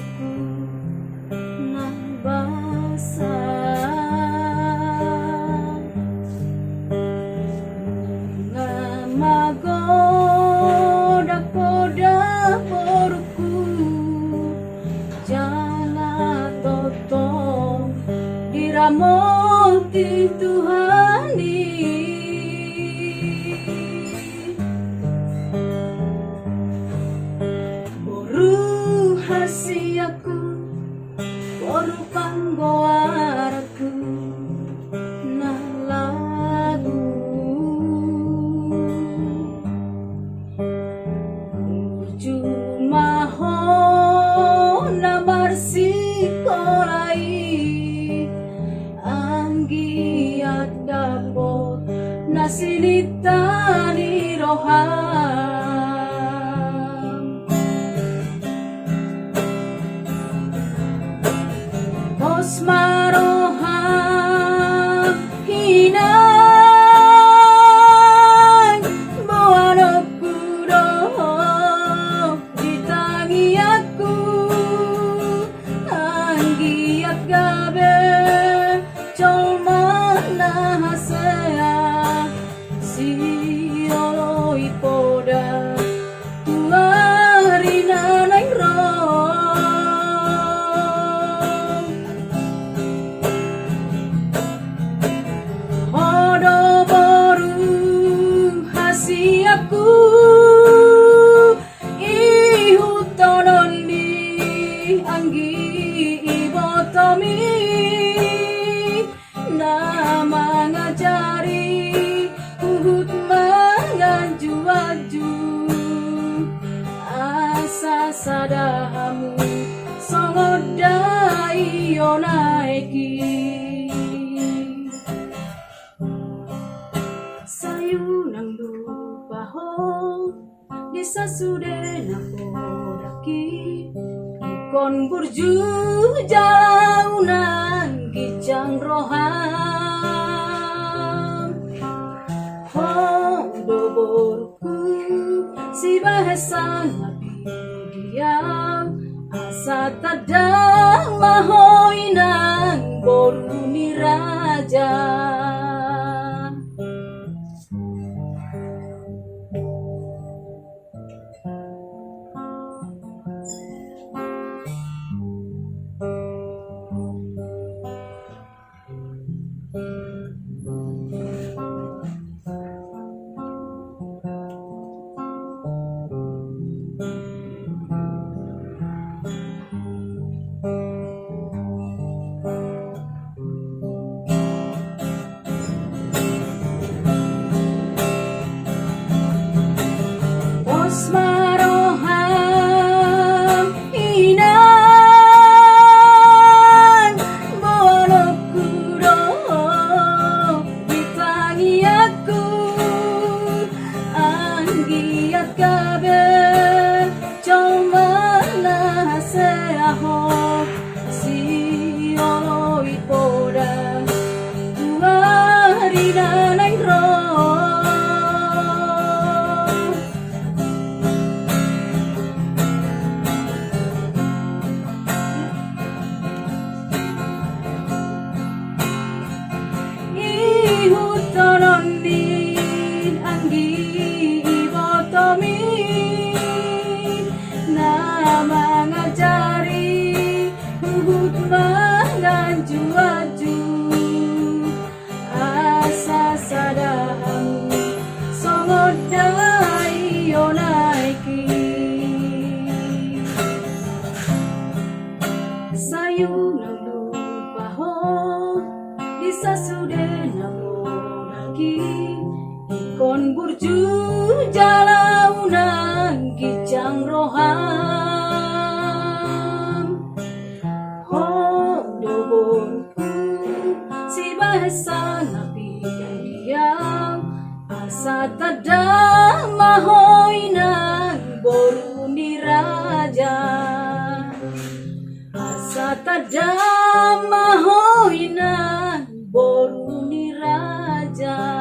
boruku nang basah magoda-goda boruku jala toto diramoti Tuhani boru hasiaku boru panggoaraku nah lagu jumaho namarsi kolai anggiat dapot nasilitani roham Osmaroham hinay buwanokku doh ditangi aku anggiat gabe colmana hasea sioloi poda tuarina nang hodo boru hasiaku ihutononi anggi ibotomi nama ngajari uhut mangaju-aju asa sadahamu songodai yonaiki sayu nang lupaho disa sude napodaki ikon burju jalaunan gijang roham hodo boruku si bahasa nabi diam asa tadang mahoinang boru niraja Osmaroham hinay buwanokku doh ditangi aku anggiat gabe colmana haseaho sioloi poda tuarina nang ihutononi anggi ibotomi nama ngajari uhut mangaju-aju asa sadahamu songodai yonaiki sayu nang lupaho disa sude napodaki ikon burju jalaunan gijang roham hodo boruku si bahasa nabi diam asa tadang mahoinang boru niraja asa tadang mahoinang boru niraja